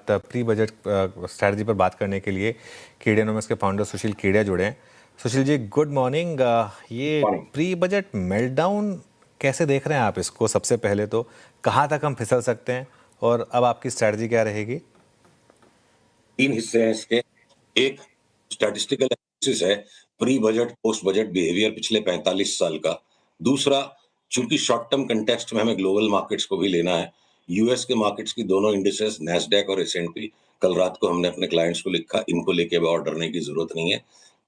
साथ pre budget strategy पर बात करने के लिए केडियानोमिक्स के फाउंडर सुशील केडिया जुड़े हैं। Sushil ji, good morning. ये प्री बजट मेल्टडाउन कैसे देख रहे हैं आप इसको? सबसे पहले तो कहाँ तक हम फिसल सकते हैं और अब आपकी स्ट्रैटेजी क्या रहेगी? तीन हिस्से हैं इसके। एक स्टैटिस्टिकल एनालिसिस है, pre budget post budget behaviour पिछले 45 साल का। दूसरा, चूंकि शॉर्ट टर्म कंटेक्स्ट में हमें ग्लोबल मार्केट्स को भी लेना है, यूएस के मार्केट्स की दोनों इंडिसेस नैस्डैक और एसएनपी, कल रात को हमने अपने क्लाइंट्स को लिखा, इनको लेके अब और डरने की जरूरत नहीं है।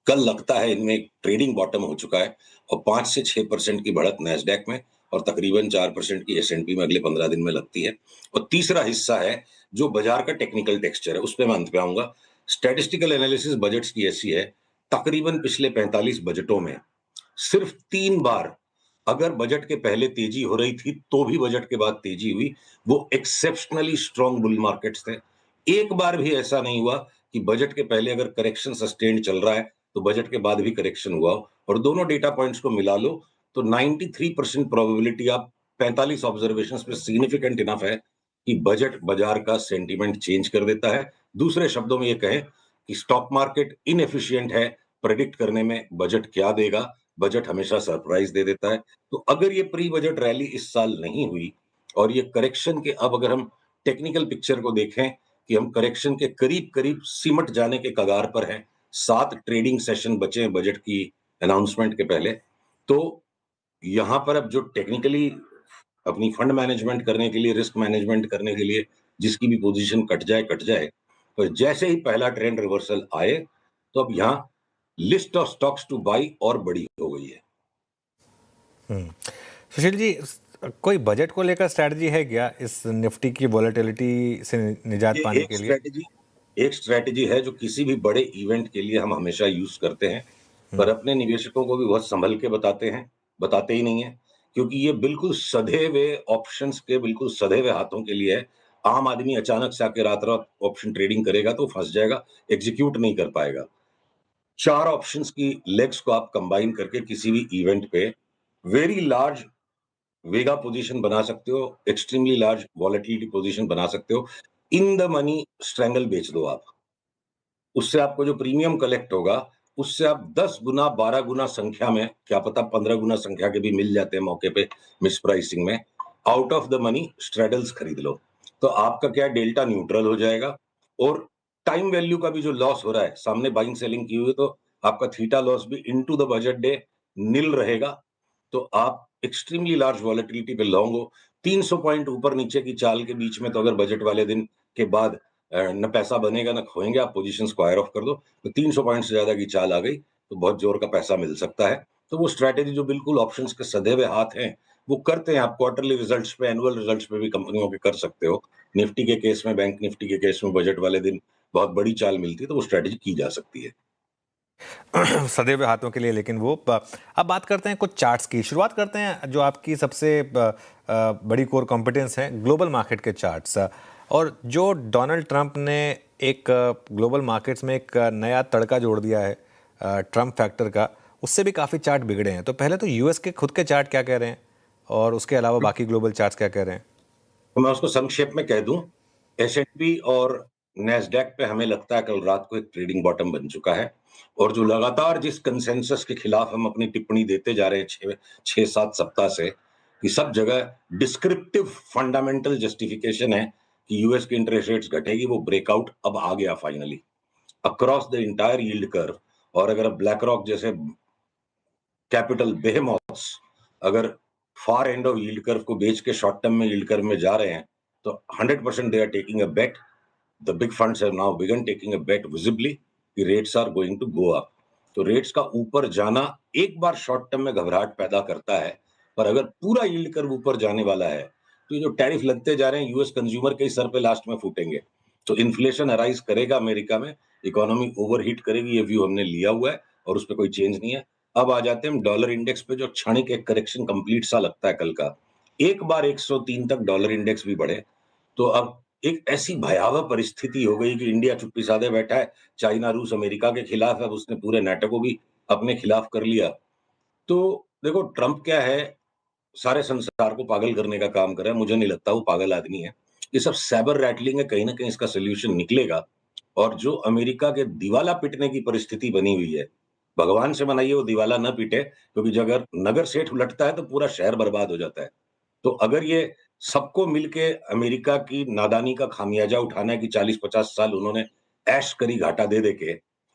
कल लगता है इनमें एक ट्रेडिंग बॉटम हो चुका है और 5 से 6% की बढ़त नैस्डैक में और तकरीबन 4% की एसएनपी में अगले 15 दिन में लगती है। और तीसरा हिस्सा है जो बाजार का टेक्निकल टेक्सचर है, उस पर मैं अंत पे आऊंगा। स्टैटिस्टिकल एनालिसिस बजट्स की ऐसी है, तकरीबन पिछले 45 बजटों में सिर्फ 3 बार अगर बजट के पहले तेजी हो रही थी तो भी बजट के बाद तेजी हुई, वो एक्सेप्शनली स्ट्रॉन्ग बुल मार्केट्स थे। एक बार भी ऐसा नहीं हुआ कि बजट के पहले अगर करेक्शन सस्टेन्ड चल रहा है तो बजट के बाद भी करेक्शन हुआ हो। और दोनों डेटा पॉइंट्स को मिला लो तो 93% प्रोबेबिलिटी आप 45 ऑब्जर्वेशंस पे सिग्निफिकेंट इनफ है कि बजट बाजार का सेंटीमेंट चेंज कर देता है। दूसरे शब्दों में ये कहें कि स्टॉक मार्केट इनएफिशिएंट है प्रेडिक्ट करने में बजट क्या देगा, बजट हमेशा सरप्राइज दे देता है। तो अगर ये प्री बजट रैली इस साल नहीं हुई और ये करेक्शन के, अब अगर हम टेक्निकल पिक्चर को देखें कि हम करेक्शन के करीब करीब सिमट जाने के कगार पर हैं, 7 ट्रेडिंग सेशन बचे हैं बजट की अनाउंसमेंट के पहले, तो यहां पर अब जो टेक्निकली अपनी फंड मैनेजमेंट करने के लिए, रिस्क मैनेजमेंट करने के लिए जिसकी भी पोजीशन कट जाए, पर जैसे ही पहला ट्रेंड रिवर्सल आए तो अब यहाँ list of stocks two by और बड़ी हो गई है। सुशील जी, कोई बजट को लेकर स्ट्रैटेजी है क्या इस निफ्टी की वॉलेटिलिटी से निजात पाने के लिए? एक स्ट्रैटेजी है जो किसी भी बड़े इवेंट के लिए हम हमेशा यूज करते हैं, पर अपने निवेशकों को भी बहुत संभल के बताते ही नहीं है, क्योंकि ये बिल्कुल सधे हुए ऑप्शंस के बिल्कुल सधे हुए हाथों के लिए है। आम आदमी अचानक से आके रात रात ऑप्शन ट्रेडिंग करेगा तो फंस जाएगा, एग्जीक्यूट नहीं कर पाएगा। 4 ऑप्शंस की लेग्स को आप कंबाइन करके किसी भी इवेंट पे वेरी लार्ज वेगा पोजीशन बना सकते हो, एक्सट्रीमली लार्ज वॉलेटिलिटी पोजीशन बना सकते हो। इन द मनी स्ट्रैंगल बेच दो आप, उससे आपको जो प्रीमियम कलेक्ट होगा उससे आप 10 गुना 12 गुना संख्या में, क्या पता 15 गुना संख्या के भी मिल जाते हैं मौके पे मिस प्राइसिंग में, आउट ऑफ द मनी स्ट्रेडल्स खरीद लो। तो आपका क्या डेल्टा न्यूट्रल हो जाएगा और टाइम वैल्यू का भी जो लॉस हो रहा है, सामने बाइंग सेलिंग की हुई तो आपका थीटा लॉस भी इनटू द बजट डे नील रहेगा। तो आप एक्सट्रीमली लार्ज वॉलेटिलिटी पे लॉन्ग हो। 300 पॉइंट ऊपर नीचे की चाल के बीच में तो अगर बजट वाले दिन के बाद न पैसा बनेगा न खोएंगे, आप पोजीशन स्क्वायर ऑफ कर दो तो 300 पॉइंट से ज्यादा की चाल आ गई तो बहुत जोर का पैसा मिल सकता है। तो वो स्ट्रैटेजी जो बिल्कुल ऑप्शंस के सधे हुए हाथ हैं वो करते हैं। आप क्वार्टरली रिजल्ट्स पे, एनुअल रिजल्ट्स पे भी कंपनियों के कर सकते हो। निफ्टी के केस में, बैंक निफ्टी के केस में बजट वाले दिन बहुत बड़ी चाल मिलती है तो वो स्ट्रैटेजी की जा सकती है। सदैव हाथों के लिए। लेकिन वो अब बात करते हैं कुछ चार्ट्स की। शुरुआत करते हैं जो आपकी सबसे बड़ी कोर कॉम्पिटेंस है, ग्लोबल मार्केट के चार्ट्स। और जो डोनाल्ड ट्रंप ने एक ग्लोबल मार्केट्स में एक नया तड़का जोड़ दिया है ट्रंप फैक्टर का, उससे भी काफ़ी चार्ट बिगड़े हैं। तो पहले तो यूएस के खुद के चार्ट क्या कह रहे हैं और उसके अलावा बाकी ग्लोबल चार्ट्स क्या कह रहे हैं? तो मैं उसको संक्षेप में कह दूं, एसएनपी और नैस्डैक पे हमें लगता है कल रात को एक ट्रेडिंग बॉटम बन चुका है और जो लगातार जिस कंसेंसस के खिलाफ हम अपनी टिप्पणी देते जा रहे हैं 6-7 सप्ताह से, कि सब जगह डिस्क्रिप्टिव फंडामेंटल जस्टिफिकेशन है कि यूएस की इंटरेस्ट रेट्स घटेगी, वो ब्रेकआउट अब आ गया finally across the entire yield curve. और अगर अब ब्लैक रॉक जैसे कैपिटल बेहेमॉथ्स अगर far end of yield curve को बेच के शॉर्ट टर्म में यील्ड कर्व में जा रहे हैं तो 100% they are taking a bet, the big funds have now began taking a bet visibly कि rates are going to go up. तो रेट्स का ऊपर जाना एक बार शॉर्ट टर्म में घबराहट पैदा करता है, पर अगर पूरा यील्ड कर्व ऊपर जाने वाला है तो ये जो टैरिफ लगते जा रहे हैं यूएस कंज्यूमर के ही सर पे लास्ट में फूटेंगे। तो इन्फ्लेशन अराइज करेगा अमेरिका में, इकोनॉमी ओवरहीट करेगी, ये व्यू हमने लिया हुआ है और उस पर कोई चेंज नहीं है। अब आ जाते हैं हम डॉलर इंडेक्स पे, जो क्षणिक एक करेक्शन कंप्लीट सा लगता है कल का। एक बार 103 तक डॉलर इंडेक्स भी बढ़े तो अब एक ऐसी भयावह परिस्थिति हो गई कि इंडिया चुप्पी साधे बैठा है, चाइना रूस अमेरिका के खिलाफ है, अब उसने पूरे नाटो को भी अपने खिलाफ कर लिया। तो देखो ट्रंप क्या है, सारे संसार को पागल करने का काम कर रहा है। मुझे नहीं लगता वो पागल आदमी है, ये सब साइबर रैटलिंग है, कहीं ना कहीं इसका सोल्यूशन निकलेगा। और जो अमेरिका के दिवाला पिटने की परिस्थिति बनी हुई है, भगवान से मनाइए वो दिवाला न पिटे, क्योंकि जब अगर नगर सेठ उलटता है तो पूरा शहर बर्बाद हो जाता है। तो अगर ये सबको मिलके अमेरिका की नादानी का खामियाजा उठाना है कि 40-50 साल उन्होंने ऐश करी घाटा दे देके,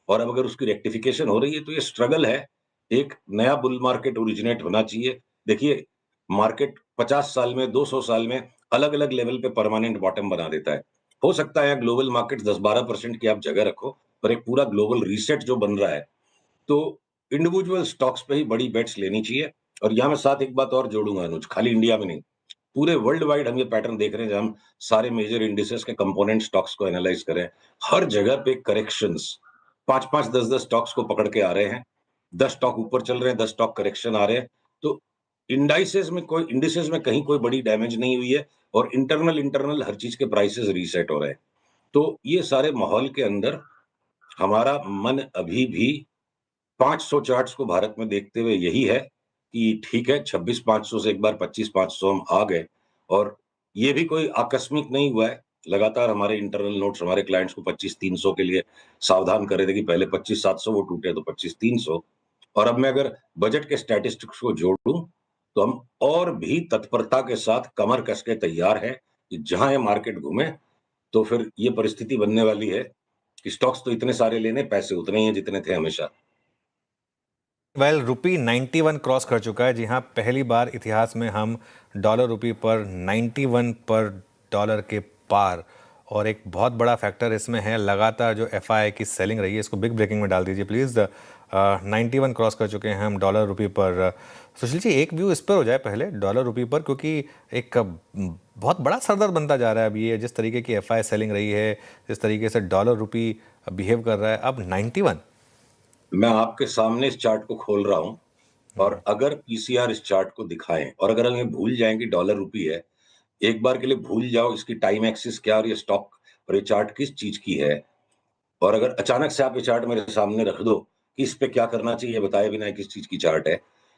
और अब अगर उसकी रेक्टिफिकेशन हो रही है, तो ये स्ट्रगल है। एक नया बुल मार्केट ओरिजिनेट होना चाहिए। देखिए, मार्केट 50 साल में, 200 साल में अलग-अलग लेवल पे परमानेंट बॉटम बना देता है। हो सकता है ग्लोबल मार्केट 10-12% की आप जगह रखो, पर एक पूरा ग्लोबल रीसेट जो बन रहा है, तो इंडिविजुअल स्टॉक्स पे ही बड़ी बेट्स लेनी चाहिए। और यहाँ मैं साथ एक बात और जोड़ूंगा अनुज, खाली इंडिया में नहीं, पूरे वर्ल्ड वाइड हम ये पैटर्न देख रहे हैं। जब हम सारे मेजर इंडिसेस के कंपोनेंट स्टॉक्स को एनालाइज करें, हर जगह पे करेक्शंस, 5-5, 10-10 स्टॉक्स को पकड़ के आ रहे हैं। 10 स्टॉक ऊपर चल रहे हैं, 10 स्टॉक करेक्शन आ रहे हैं। तो इंडिसेस में कहीं कोई बड़ी डैमेज नहीं हुई है, और इंटरनल इंटरनल हर चीज के प्राइसेस रीसेट हो रहे हैं। तो ये सारे माहौल के अंदर हमारा मन अभी भी 500 चार्ट्स को भारत में देखते हुए यही है कि ठीक है, 26,500 से एक बार 25,500 हम आ गए। और ये भी कोई आकस्मिक नहीं हुआ है। लगातार हमारे इंटरनल नोट्स हमारे क्लाइंट्स को 25,300 के लिए सावधान कर रहे थे कि पहले 25,700 वो टूटे तो 25,300। और अब मैं अगर बजट के स्टैटिस्टिक्स को जोड़ूं, तो हम और भी तत्परता के साथ कमर कस के तैयार हैं कि जहां ये मार्केट घूमे, तो फिर ये परिस्थिति बनने वाली है कि स्टॉक्स तो इतने सारे लेने, पैसे उतने ही हैं जितने थे हमेशा। वेल रुपी 91 क्रॉस कर चुका है। जी हाँ, पहली बार इतिहास में हम डॉलर रुपी पर 91 पर डॉलर के पार। और एक बहुत बड़ा फैक्टर इसमें है लगातार जो एफआई की सेलिंग रही है। इसको बिग ब्रेकिंग में डाल दीजिए प्लीज़। 91 क्रॉस कर चुके हैं हम डॉलर रुपी पर। सुशील जी, एक व्यू इस पर हो जाए पहले डॉलर रुपी पर, क्योंकि एक बहुत बड़ा सरदर्द बनता जा रहा है अब ये, जिस तरीके की एफआई सेलिंग रही है, जिस तरीके से डॉलर रुपी बिहेव कर रहा है। अब 91। मैं आपके सामने इस चार्ट को खोल रहा हूं, और अगर पीसीआर इस चार्ट को दिखाएं, और अगर हम ये भूल जाएं कि डॉलर रुपी है, एक बार के लिए भूल जाओ इसकी टाइम एक्सिस क्या और ये स्टॉक और ये चार्ट किस चीज की है, और अगर अचानक से आप ये चार्ट मेरे सामने रख दो कि इस पे क्या करना चाहिए बताए बिना किस चीज की चार्ट है,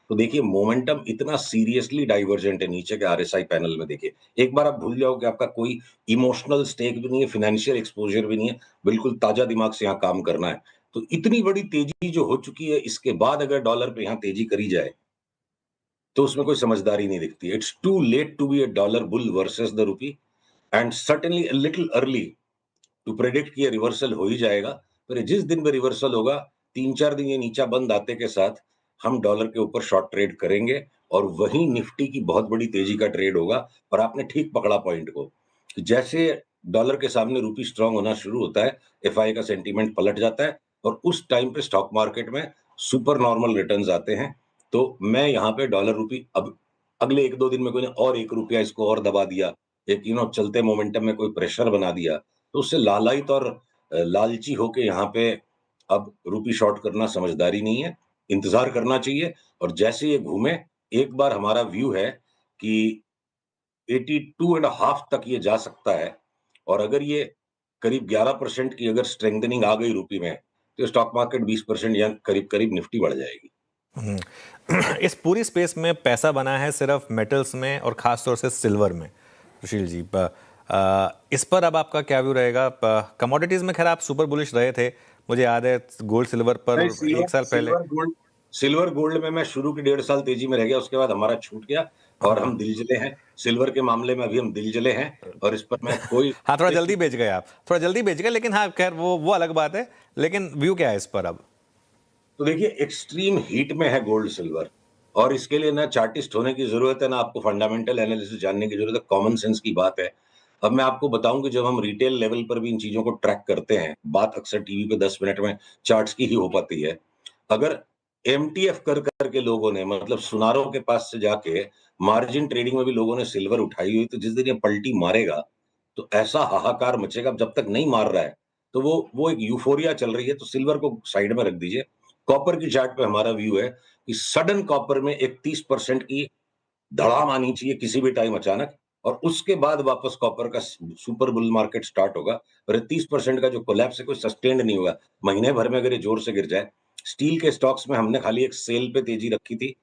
तो देखिए मोमेंटम इतना सीरियसली डाइवर्जेंट है नीचे के आरएसआई पैनल में। देखिए, एक बार आप भूल जाओ कि आपका कोई इमोशनल स्टेक भी नहीं है, फाइनेंशियल एक्सपोजर भी नहीं है, बिल्कुल ताजा दिमाग से यहाँ काम करना है। तो इतनी बड़ी तेजी जो हो चुकी है, इसके बाद अगर डॉलर पे यहाँ तेजी करी जाए, तो उसमें कोई समझदारी नहीं दिखती। It's too late to be a dollar bull versus the rupee, and certainly a little early to predict कि ये रिवर्सल हो ही जाएगा। पर जिस दिन भी रिवर्सल होगा, 3-4 दिन ये नीचा बंद आते के साथ हम डॉलर के ऊपर शॉर्ट ट्रेड करेंगे, और वहीं निफ्टी की बहुत बड़ी तेजी का ट्रेड होगा। और आपने ठीक पकड़ा पॉइंट को कि जैसे डॉलर के सामने रुपी स्ट्रांग होना शुरू होता है, एफआई का सेंटीमेंट पलट जाता है, और उस टाइम पे स्टॉक मार्केट में सुपर नॉर्मल रिटर्न्स आते हैं। तो मैं यहाँ पे डॉलर रुपी अब अगले 1-2 दिन में कोई ने और 1 रुपया इसको और दबा दिया, एक चलते मोमेंटम में कोई प्रेशर बना दिया, तो उससे लालायित और लालची होके यहाँ पे अब रुपी शॉर्ट करना समझदारी नहीं है। इंतजार करना चाहिए, और जैसे ये घूमे, एक बार हमारा व्यू है कि 82 एंड हाफ तक ये जा सकता है। और अगर ये करीब 11% की अगर स्ट्रेंथनिंग आ गई रुपी में, तो स्टॉक मार्केट 20% या करीब करीब निफ्टी बढ़ जाएगी। इस पूरी स्पेस में पैसा बना है सिर्फ मेटल्स में, और खास तौर से सिल्वर में। सुशील जी, इस पर अब आपका क्या व्यू रहेगा? कमोडिटीज में खैर आप सुपर बुलिश रहे थे, मुझे याद है गोल्ड सिल्वर पर नहीं, एक साल पहले। सिल्वर गोल्ड में मैं शुरू की 1.5 साल तेजी में रह गया, उसके बाद हमारा छूट गया, और हम दिलजले हैं। सिल्वर के मामले में अभी हम दिलजले हैं, और इस पर मैं कोई हाँ, थोड़ा जल्दी बेच गए आप, थोड़ा जल्दी बेच गए, लेकिन हाँ खैर वो अलग बात है। लेकिन व्यू क्या है इस पर अब? तो देखिए, एक्सट्रीम हीट में है गोल्ड सिल्वर, और इसके लिए ना चार्टिस्ट होने की जरूरत है, ना आपको फंडामेंटल एनालिसिस जानने की जरूरत है, कॉमन सेंस की बात है। अब मैं आपको बताऊं कि जब हम रिटेल लेवल पर भी इन चीजों को ट्रैक करते हैं, बात अक्सर टीवी पे 10 मिनट में चार्ट्स की ही हो पाती है। अगर एमटीएफ कर करके लोगों ने, मतलब सुनारों के पास से जाके मार्जिन ट्रेडिंग में भी लोगों ने सिल्वर उठाई हुई, तो जिस दिन ये पलटी मारेगा, तो ऐसा हाहाकार मचेगा। जब तक नहीं मार रहा है, तो वो एक यूफोरिया चल रही है, तो सिल्वर को साइड में रख दीजिए। कॉपर की चार्ट पे हमारा व्यू है कि सडन कॉपर में एक 30% की धड़ाम आनी चाहिए किसी भी टाइम अचानक, और उसके बाद वापस कॉपर का सुपर बुल मार्केट स्टार्ट होगा। और 30% का जो कोलैप्स है, कोई सस्टेन्ड नहीं होगा। महीने भर में अगर ये जोर से गिर जाए, स्टील के स्टॉक्स में हमने खाली एक सेल पे तेजी रखी थी,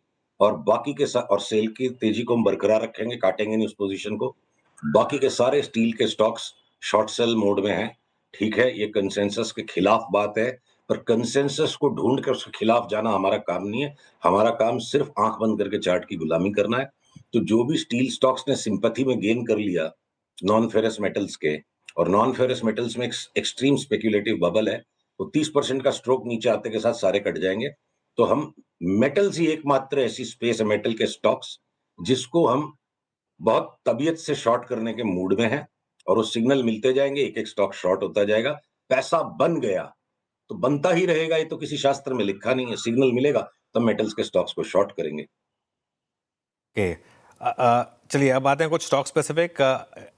और बाकी के साथ और सेल की तेजी को हम बरकरार रखेंगे, काटेंगे नहीं उस पोजीशन को। बाकी के सारे स्टील के स्टॉक्स शॉर्ट सेल मोड में हैं। ठीक है, ये कंसेंसस के खिलाफ बात है, पर कंसेंसस को ढूंढ कर उसके खिलाफ जाना हमारा काम नहीं है। हमारा काम सिर्फ आंख बंद करके चार्ट की गुलामी करना है। तो जो भी स्टील स्टॉक्स ने सिंपैथी में गेन कर लिया नॉन फेरस मेटल्स के, और नॉन फेरस मेटल्स में एक्सट्रीम स्पेक्युलेटिव बबल है, तो 30% का स्ट्रोक नीचे आते के साथ सारे कट जाएंगे। तो हम मेटल्स ही एकमात्र ऐसी स्पेस है मेटल के स्टॉक्स जिसको हम बहुत तबीयत से शॉर्ट करने के मूड में हैं, और वो सिग्नल मिलते जाएंगे, एक एक स्टॉक शॉर्ट होता जाएगा। पैसा बन गया तो बनता ही रहेगा, ये तो किसी शास्त्र में लिखा नहीं है। सिग्नल मिलेगा तब मेटल्स के स्टॉक्स को शॉर्ट करेंगे। ओके, चलिए अब आते हैं कुछ स्टॉक स्पेसिफिक।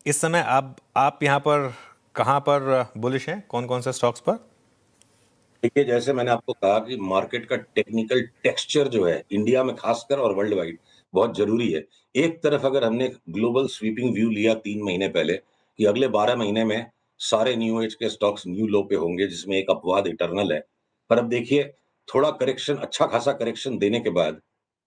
इस समय आप यहाँ पर कहाँ पर बुलिश हैं, कौन कौन से स्टॉक्स पर? देखिए, जैसे मैंने आपको कहा कि मार्केट का टेक्निकल टेक्सचर जो है इंडिया में खासकर और वर्ल्ड वाइड बहुत जरूरी है। एक तरफ अगर हमने ग्लोबल स्वीपिंग व्यू लिया 3 महीने पहले कि अगले 12 महीने में सारे न्यू एज के स्टॉक्स न्यू लो पे होंगे, जिसमें एक अपवाद इटर्नल है। पर अब देखिए, थोड़ा करेक्शन, अच्छा खासा करेक्शन देने के बाद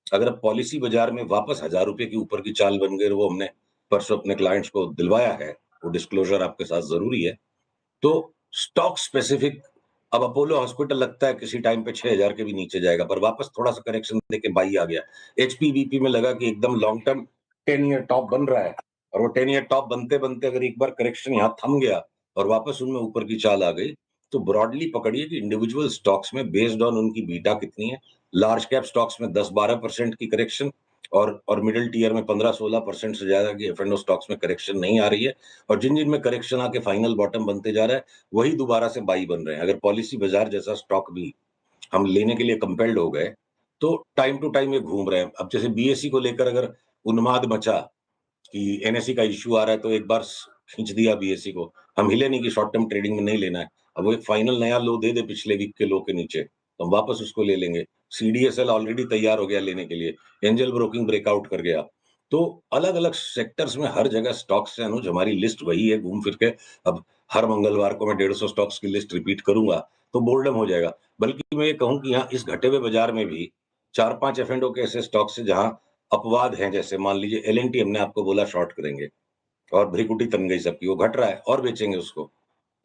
अगर अब पॉलिसी बाजार में वापस 1000 रुपए के ऊपर की चाल बन गई, और वो हमने परसों अपने क्लाइंट्स को दिलवाया है, वो डिस्क्लोजर आपके साथ जरूरी है। तो स्टॉक स्पेसिफिक, अब अपोलो हॉस्पिटल लगता है किसी टाइम पे 6000 के भी नीचे जाएगा, पर वापस थोड़ा सा करेक्शन देके बाई आ गया। एचपीबीपी में लगा कि एकदम लॉन्ग टर्म 10 ईयर टॉप बन रहा है, और वो 10 ईयर टॉप बनते बनते अगर एक बार करेक्शन यहाँ थम गया और वापस उनमें ऊपर की चाल आ गई, तो ब्रॉडली पकड़िए कि इंडिविजुअल स्टॉक्स में बेस्ड ऑन उनकी बीटा कितनी है, लार्ज कैप स्टॉक्स में 10-12% की करेक्शन, और मिडिल टियर में 15-16% से ज्यादा की एफ एंड स्टॉक्स में करेक्शन नहीं आ रही है, और जिन जिन में करेक्शन आके फाइनल बॉटम बनते जा रहा है वही दोबारा से बाई बन रहे हैं। अगर पॉलिसी बाजार जैसा स्टॉक भी हम लेने के लिए कंपेल्ड हो गए, तो टाइम टू टाइम ये घूम रहे हैं। अब जैसे बीएसई को लेकर अगर उन्माद मचा कि एनएसई का इश्यू आ रहा है, तो एक बार खींच दिया बीएसई को, हम हिले नहीं कि शॉर्ट टर्म ट्रेडिंग में नहीं लेना है। अब वो एक फाइनल नया लो दे दे पिछले वीक के लो के नीचे, तो हम वापस उसको ले लेंगे। सीडीएसएल ऑलरेडी तैयार हो गया लेने के लिए, एंजल ब्रोकिंग ब्रेकआउट कर गया। तो अलग अलग सेक्टर्स में हर जगह स्टॉक्स है अनुज, हमारी लिस्ट वही है घूम फिर के। अब हर मंगलवार को मैं 150 स्टॉक्स की लिस्ट रिपीट करूंगा तो बोर्डम हो जाएगा। बल्कि मैं ये कहूं कि यहाँ इस घटे हुए बाजार में भी 4-5 एफ के ऐसे स्टॉक्स है जहां अपवाद हैं। जैसे मान लीजिए एलएनटी, हमने आपको बोला शॉर्ट करेंगे, और भ्रिकुटी तन गई सबकी, वो घट रहा है और बेचेंगे उसको।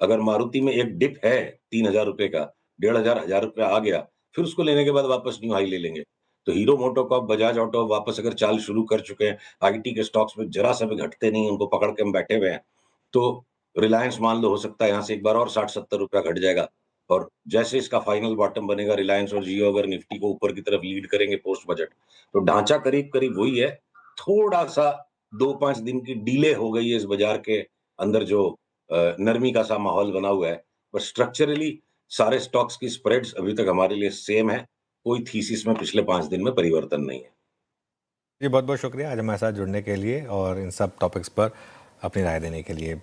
अगर मारुति में एक डिप है 3000 रुपए का, 1500 1000 रुपया आ गया, फिर उसको लेने के बाद वापस न्यू हाई ले लेंगे। तो हीरो मोटोकॉर्प, बजाज ऑटो वापस अगर चाल शुरू कर चुके हैं, आईटी के स्टॉक्स में जरा सा भी घटते नहीं, उनको पकड़ के हम बैठे हुए हैं। तो रिलायंस मान लो हो सकता है यहाँ से एक बार और 60-70 रुपया घट जाएगा, और जैसे इसका फाइनल बॉटम बनेगा, रिलायंस और जियो अगर निफ्टी को ऊपर की तरफ लीड करेंगे पोस्ट बजट, तो ढांचा करीब करीब वही है। थोड़ा सा 2-5 दिन की डिले हो गई है इस बाजार के अंदर, जो नरमी का सा माहौल बना हुआ है। पर स्ट्रक्चरली सारे स्टॉक्स की स्प्रेड्स अभी तक हमारे लिए सेम है, कोई थीसिस में पिछले 5 दिन में परिवर्तन नहीं है। जी बहुत बहुत शुक्रिया आज हमारे साथ जुड़ने के लिए और इन सब टॉपिक्स पर अपनी राय देने के लिए।